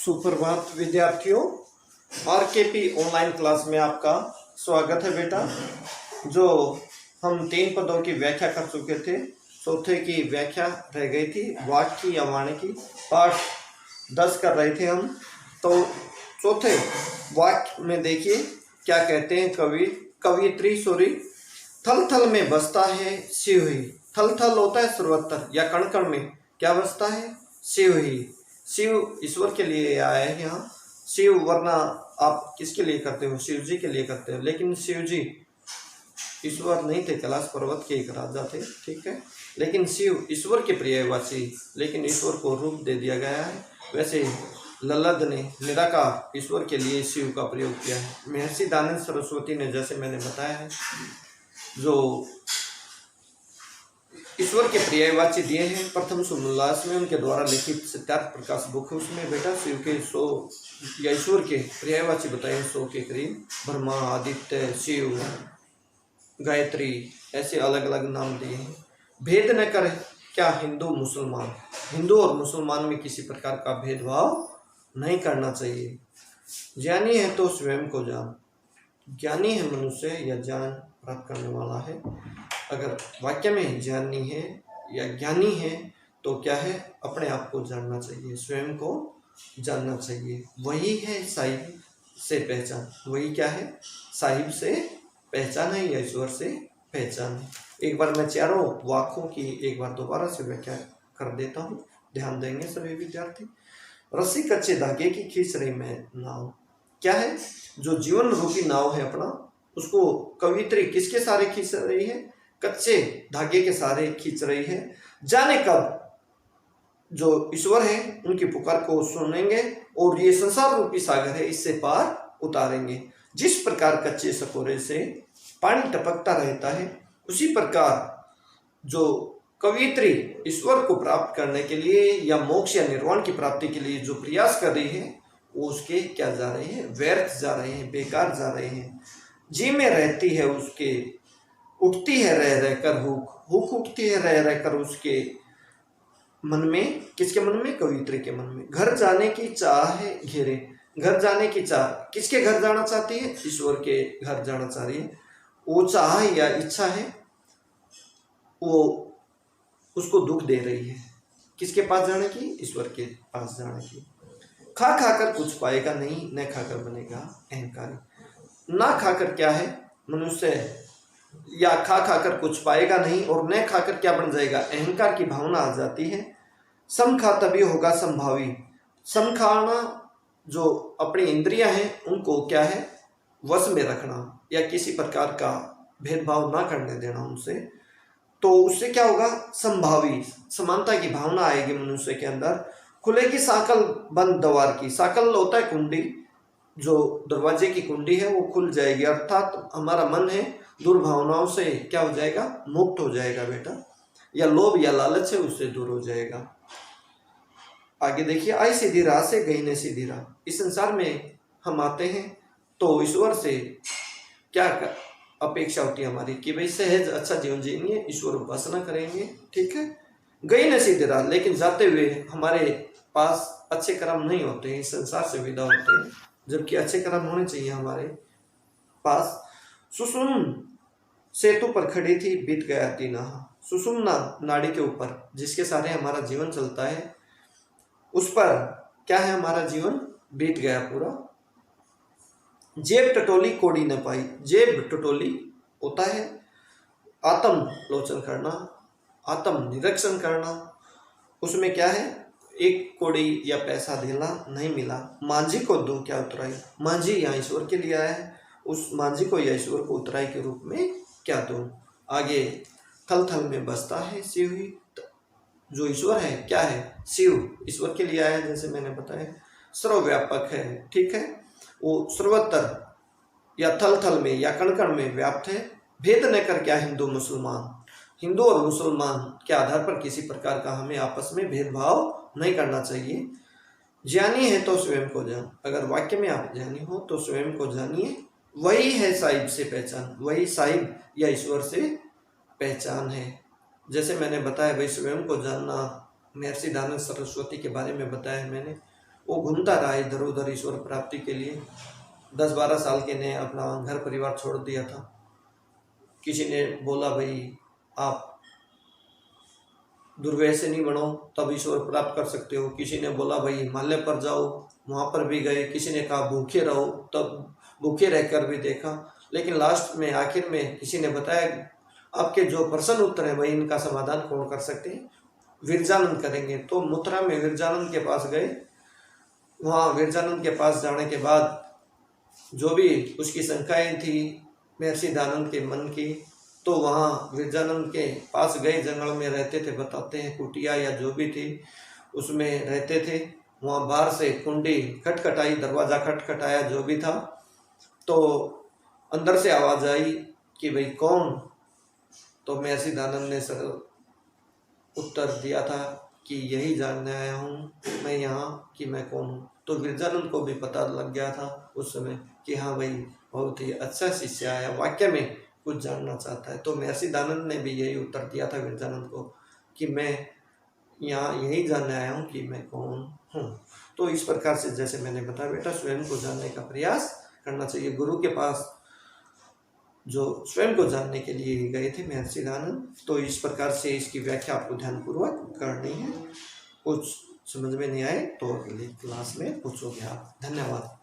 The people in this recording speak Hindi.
सुप्रभात विद्यार्थियों, आरकेपी ऑनलाइन क्लास में आपका स्वागत है बेटा। जो हम 3 पदों की व्याख्या कर चुके थे, चौथे की व्याख्या रह गई थी, वाक्य की या वाणी की। पाठ 10 कर रहे थे हम। तो चौथे वाक्य में देखिए क्या कहते हैं कवियत्री थल थल में बसता है शिव ही। थल थल होता है सर्वत्र या कण कण में क्या बसता है? शिव ही। शिव ईश्वर के लिए आया है यहाँ। शिव वरना आप किसके लिए करते हो? शिव जी के लिए करते हो। लेकिन शिव जी ईश्वर नहीं थे, कैलाश पर्वत के एक राजा थे, ठीक है। लेकिन शिव ईश्वर के पर्यायवाची, लेकिन ईश्वर को रूप दे दिया गया है। वैसे लल्लद ने निराकार ईश्वर के लिए शिव का प्रयोग किया है। महर्षि दयानंद सरस्वती ने, जैसे मैंने बताया है, जो ईश्वर के पर्यायवाची दिए हैं प्रथम सुमोल्लास में, उनके द्वारा लिखित सत्यार्थ प्रकाश बुक है। उसमें बेटा शिव के 100 या ईश्वर के पर्यायवाची बताए 100 के करीब। ब्रह्मा, आदित्य, शिव, गायत्री, ऐसे अलग अलग नाम दिए हैं। भेद न करे क्या हिंदू मुसलमान। हिंदू और मुसलमान में किसी प्रकार का भेदभाव नहीं करना चाहिए। ज्ञानी है तो स्वयं को जान। ज्ञानी है मनुष्य या ज्ञान प्राप्त करने वाला है। अगर वाक्य में ज्ञानी है या ज्ञानी है तो क्या है? अपने आप को जानना चाहिए, स्वयं को जानना चाहिए। वही है साहिब से पहचान। वही क्या है? साहिब से पहचान है या ईश्वर से पहचान है। एक बार मैं चारों वाक्यों की एक बार दोबारा से व्याख्या कर देता हूँ, ध्यान देंगे सभी विद्यार्थी। रस्सी कच्चे धागे की खींच रही मैं नाव। क्या है? जो जीवन रूपी नाव है अपना, उसको कवियत्री किसके सारे खींच रही है? कच्चे धागे के सारे खींच रही है। जाने कब जो ईश्वर है उनकी पुकार को सुनेंगे और ये संसार रूपी सागर है, इससे पार उतारेंगे। जिस प्रकार कच्चे सकोरे से पानी टपकता रहता है, उसी प्रकार जो कवियत्री ईश्वर को प्राप्त करने के लिए या मोक्ष या निर्वाण की प्राप्ति के लिए जो प्रयास कर रही है, वो उसके क्या जा रहे हैं? व्यर्थ जा रहे हैं, बेकार जा रहे हैं। जी में रहती है उसके, उठती है रह रहकर हुक उठती है रह रहकर उसके मन में। किसके मन में? कवियत्री के मन में। घर जाने की चाह है घेरे। घर जाने की चाह, किसके घर जाना चाहती है? ईश्वर के घर जाना चाह रही है। वो चाह या इच्छा है, वो उसको दुख दे रही है। किसके पास जाने की? ईश्वर के पास जाने की। खा खाकर कुछ पाएगा नहीं, न खाकर बनेगा अहंकारी। ना खाकर क्या है मनुष्य, या खा खाकर कुछ पाएगा नहीं और न खाकर क्या बन जाएगा? अहंकार की भावना आ जाती है। सम खा तभी होगा संभावी। सम खाना, जो अपनी इंद्रियां हैं उनको क्या है? वश में रखना या किसी प्रकार का भेदभाव ना करने देना उनसे। तो उससे क्या होगा? संभावी, समानता की भावना आएगी मनुष्य के अंदर। खुलेगी साकल बंद द्वार की। साकल होता है कुंडी, जो दरवाजे की कुंडी है वो खुल जाएगी, अर्थात हमारा मन है दुर्भावनाओं से क्या हो जाएगा? मुक्त हो जाएगा बेटा। या लोभ या लालच है उससे दूर हो जाएगा। आगे देखिए, आई सीधी राह से गई ने सीधी राह। इस संसार में हम आते हैं तो ईश्वर से क्या अपेक्षा होती है हमारी कि भाई सहज अच्छा जीवन जिएंगे, ईश्वर उपासना करेंगे, ठीक है। गई न सीधी राह, लेकिन जाते हुए हमारे पास अच्छे कर्म नहीं होते हैं, इस संसार से विदा होते हैं, जबकि अच्छे कर्म होने चाहिए हमारे पास। सुषुम्न सेतु पर खड़ी थी, बीत गया तीना। सुषुम्ना नाड़ी के ऊपर जिसके सारे हमारा जीवन चलता है, उस पर क्या है? हमारा जीवन बीत गया पूरा। जेब टटोली कोड़ी न पाई। जेब टटोली होता है आत्म लोचन करना, आत्म निरीक्षण करना। उसमें क्या है? एक कोड़ी या पैसा देना नहीं मिला। मांझी को दो क्या उतराई। मांझी यहाँ ईश्वर के लिए आया है, उस मांझी को या ईश्वर को उतराई के रूप में क्या दो। आगे थल थल में बसता है शिव ही। जो ईश्वर है क्या है? शिव ईश्वर के लिए आया है, जैसे मैंने बताया। सर्वव्यापक है, ठीक है। वो सर्वत्र या थल थल में या कण कण में व्याप्त है। भेद न कर क्या हिंदू मुसलमान। हिंदू और मुसलमान के आधार पर किसी प्रकार का हमें आपस में भेदभाव नहीं करना चाहिए। ज्ञानी है तो स्वयं को जान। अगर वाक्य में आप ज्ञानी हो तो स्वयं को जानिए। वही है साहिब से पहचान। वही साहिब या ईश्वर से पहचान है। जैसे मैंने बताया भाई, स्वयं को जानना, महर्षि दयानंद सरस्वती के बारे में बताया मैंने। वो घूमता रहा इधर उधर ईश्वर प्राप्ति के लिए। 10-12 साल के ने अपना घर परिवार छोड़ दिया था। किसी ने बोला भाई आप दुर्व्यय से नहीं बनो तब ईश्वर प्राप्त कर सकते हो। किसी ने बोला भाई हिमालय पर जाओ, वहाँ पर भी गए। किसी ने कहा भूखे रहो, तब भूखे रहकर भी देखा। लेकिन लास्ट में आखिर में किसी ने बताया आपके जो प्रश्न उत्तर है भाई इनका समाधान कौन कर सकते हैं, विरजानंद करेंगे। तो मथुरा में विरजानंद के पास गए। वहाँ विरजानंद के पास जाने के बाद जो भी उसकी शंकाएं थी महर्षि दयानंद के मन की, तो वहाँ विरजानंद के पास गए। जंगल में रहते थे, बताते हैं कुटिया या जो भी थी उसमें रहते थे। वहाँ बाहर से कुंडी खटखटाई, दरवाज़ा खटखटाया जो भी था, तो अंदर से आवाज़ आई कि भाई कौन। तो महर्षि दयानंद ने सर उत्तर दिया था कि यही जानने आया हूँ मैं यहाँ कि मैं कौन हूँ। तो विरजानंद को भी पता लग गया था उस समय कि हाँ भाई बहुत ही अच्छा शिष्य आया, वाक्य में कुछ जानना चाहता है। तो महर्षि दयानंद ने भी यही उत्तर दिया था विरजानंद को कि मैं यहाँ यही जानने आया हूँ कि मैं कौन हूँ। तो इस प्रकार से जैसे मैंने बताया बेटा, स्वयं को जानने का प्रयास करना चाहिए। गुरु के पास जो स्वयं को जानने के लिए गए थे महर्षि दयानंद, तो इस प्रकार से इसकी व्याख्या आपको ध्यानपूर्वक करनी है। कुछ समझ में नहीं आए तो अगली क्लास में पूछोगे आप। धन्यवाद।